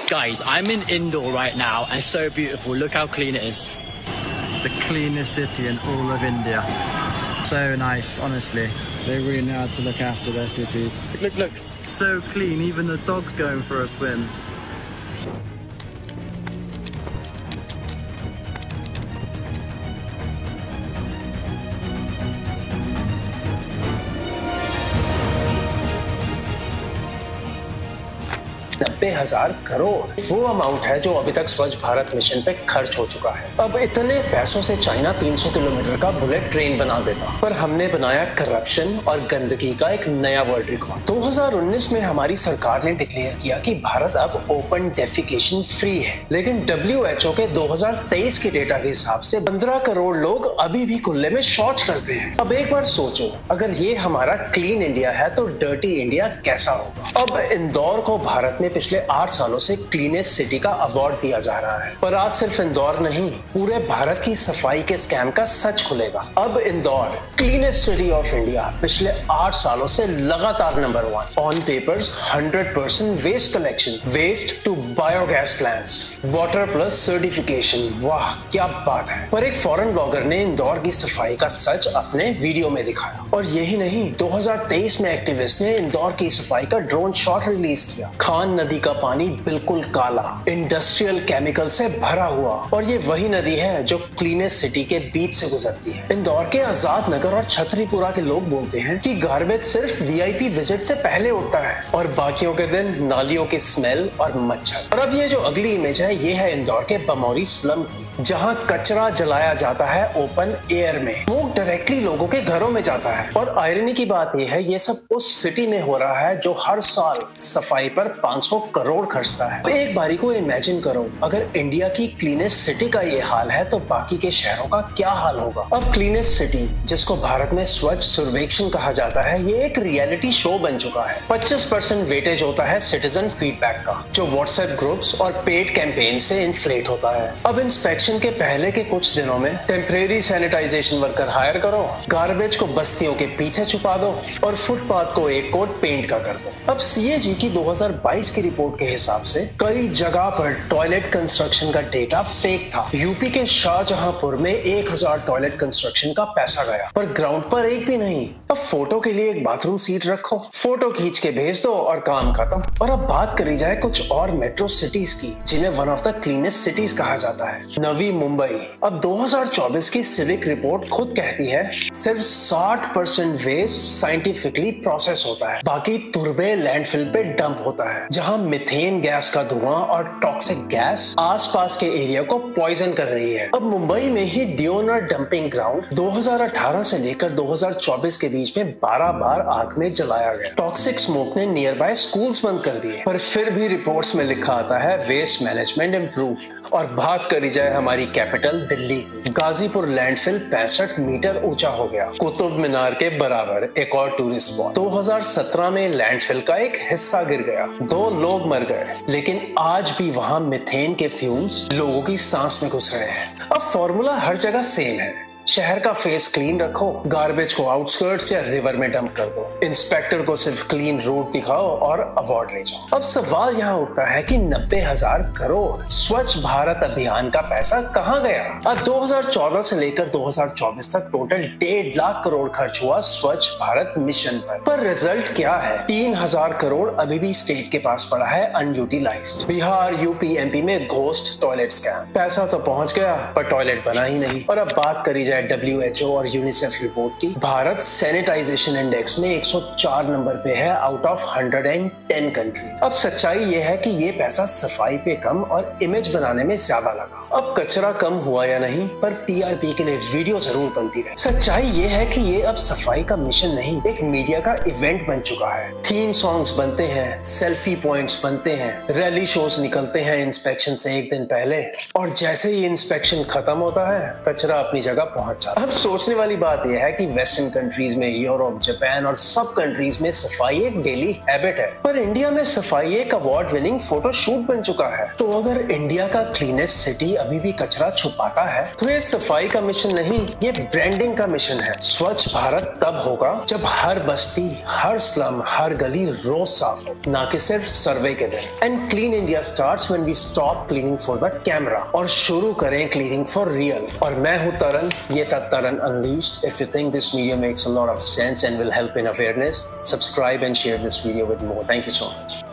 Guys, I'm in Indore right now and it's so beautiful. Look how clean it is. The cleanest city in all of India. So nice, honestly. They really know how to look after their cities. Look, look. So clean, even the dog's going for a swim. $90,000 crore वो amount है जो अभी तक स्वच्छ Bharat mission पे खर्च हो चुका है। अब इतने पैसों से चाइना 300 किलोमीटर का बुलेट ट्रेन बना देता, पर हमने बनाया करप्शन और गंदगी का एक नया वर्ल्ड रिकॉर्ड। 2019 में हमारी सरकार ने डिक्लेयर किया कि भारत अब ओपन डेफिकेशन फ्री है, लेकिन WHO के 2023 के डेटा के हिसाब से 15 करोड़ लोग अभी भी खुले में शौच करते हैं। अब एक बार सोचो, अगर ये हमारा क्लीन इंडिया है तो डर्टी इंडिया कैसा होगा। अब इंदौर को भारत में पिछले 8 सालों से क्लीनेस्ट सिटी का अवार्ड दिया जा रहा है, पर आज सिर्फ इंदौर नहीं, पूरे भारत की सफाई के स्कैम का सच खुलेगा। अब Indore cleanest city of India पिछले 8 सालों से लगातार number 1 on papers. 100% waste collection, waste to biogas plants, water plus certification. वाह क्या बात है। पर एक फॉरेन ब्लॉगर ने इंदौर की सफाई का सच अपने वीडियो में दिखाया। और यही नहीं, 2023 में एक्टिविस्ट ने इंदौर की सफाई का ड्रोन शॉट रिलीज किया। खान नदी का पानी बिल्कुल काला, इंडस्ट्रियल केमिकल से भरा हुआ, और ये वही नदी है जो क्लीनेस्ट सिटी के बीच से गुजरती है। इंदौर के आजाद नगर और छतरीपुरा के लोग बोलते हैं कि गार्बेज सिर्फ VIP विजिट से पहले उठता है और बाकियों के दिन नालियों की स्मेल और मच्छर। और अब ये जो अगली इमेज है, ये है इंदौर के बमौरी स्लम की, जहां कचरा जलाया जाता है ओपन एयर में। वो डायरेक्टली लोगों के घरों में जाता है। और आयरनी की बात यह है, ये सब उस सिटी में हो रहा है जो हर साल सफाई पर 500 करोड़ खर्चता है। तो एक बारी को इमेजिन करो, अगर इंडिया की क्लीनेस्ट सिटी का ये हाल है तो बाकी के शहरों का क्या हाल होगा। अब क्लीनेस्ट सिटी, जिसको भारत में स्वच्छ सर्वेक्षण कहा जाता है, ये एक रियलिटी शो बन चुका है। 25% वेटेज होता है सिटीजन फीडबैक का, जो व्हाट्सएप ग्रुप्स और पेड कैंपेन से इन्फ्लेट होता है। अब इंस्पेक्शन के पहले के कुछ दिनों में टेम्परेरी सैनिटाइजेशन वर्कर हायर करो, गार्बेज को बस्तियों के पीछे छुपा दो और फुटपाथ को एक कोट पेंट का कर दो। अब CAG की 2022 की रिपोर्ट के हिसाब से कई जगह पर टॉयलेट कंस्ट्रक्शन का डेटा फेक था। यूपी के शाहजहांपुर में 1000 टॉयलेट कंस्ट्रक्शन का पैसा गया, पर ग्राउंड पर एक भी नहीं। अब फोटो के लिए एक बाथरूम सीट रखो, फोटो खींच के भेज दो और काम खत्म। और अब बात करी जाए कुछ और मेट्रो सिटीज की, जिन्हें one of the cleanest cities कहा जाता है, नवी मुंबई। अब 2024 की सिविक रिपोर्ट खुद कहती है सिर्फ 60% वेस्ट साइंटिफिकली प्रोसेस होता है, बाकी तुरबे लैंडफिल पे डंप होता है, जहां मिथेन गैस का धुआं और टॉक्सिक गैस आसपास के एरिया को पॉइजन कर रही है। अब मुंबई में ही डियोनर डंपिंग ग्राउंड 2018 से लेकर 2024 के बीच में 12 बार आग में जलाया गया। टॉक्सिक स्मोक ने नियर बाय स्कूल्स बंद कर दिए, पर फिर भी रिपोर्ट्स में लिखा आता है वेस्ट मैनेजमेंट इम्प्रूव। और बात करी जाए हमारी कैपिटल दिल्ली की, गाजीपुर लैंडफिल 65 मीटर ऊंचा हो गया, कुतुब मीनार के बराबर एक और टूरिस्ट स्पॉट। 2017 में लैंडफिल का एक हिस्सा गिर गया, 2 लोग मर गए, लेकिन आज भी वहां मिथेन के फ्यूम्स लोगों की सांस में घुस रहे हैं। अब फॉर्मूला हर जगह सेम है, शहर का फेस क्लीन रखो, गार्बेज को आउटस्कर्ट्स या रिवर में डंप कर दो, इंस्पेक्टर को सिर्फ क्लीन रोड दिखाओ और अवार्ड ले जाओ। अब सवाल यहाँ उठता है कि 90,000 करोड़ स्वच्छ भारत अभियान का पैसा कहाँ गया। अब 2014 से लेकर 2024 तक टोटल 1.5 लाख करोड़ खर्च हुआ स्वच्छ भारत मिशन पर रिजल्ट क्या है? 3,000 करोड़ अभी भी स्टेट के पास पड़ा है अनयूटिलाइज्ड। बिहार, UP, MP में घोस्ट टॉयलेट स्कैम। पैसा तो पहुंच गया पर टॉयलेट बना ही नहीं। और अब बात करी जाए WHO और यूनिसेफ रिपोर्ट की, भारत सैनिटाइजेशन इंडेक्स में 104 नंबर पे है आउट ऑफ 110 कंट्री। अब सच्चाई ये है कि ये पैसा सफाई पे कम और इमेज बनाने में ज्यादा लगा। अब कचरा कम हुआ या नहीं, पर TRP के लिए वीडियो जरूर बनती रहे। सच्चाई ये है कि ये अब सफाई का मिशन नहीं, एक मीडिया का इवेंट बन चुका है। थीम सॉन्ग्स बनते हैं, सेल्फी पॉइंट्स बनते हैं, रैली शोज निकलते हैं इंस्पेक्शन से एक दिन पहले, और जैसे ही इंस्पेक्शन खत्म होता है कचरा अपनी जगह पहुंच जाता। अब सोचने वाली बात यह है कि वेस्टर्न कंट्रीज में, यूरोप, जापान और सब कंट्रीज में सफाई एक डेली हैबिट है, पर इंडिया में सफाई एक अवार्ड विनिंग फोटो शूट बन चुका है। तो अगर इंडिया का क्लीनेस्ट सिटी अभी भी कचरा छुपाता है तो ये सफाई का मिशन नहीं, ये ब्रांडिंग का मिशन है। स्वच्छ भारत तब होगा जब हर बस्ती, हर स्लम, हर गली रोज साफ हो, ना कि सिर्फ सर्वे के दिन। And clean India starts when we stop cleaning for the camera और शुरू करें क्लीनिंग फॉर रियल। और मैं हूं तरन, ये था Taran unleashed. If you think this video makes a lot of sense and will help in awareness, subscribe and share this video with more. Thank you so much.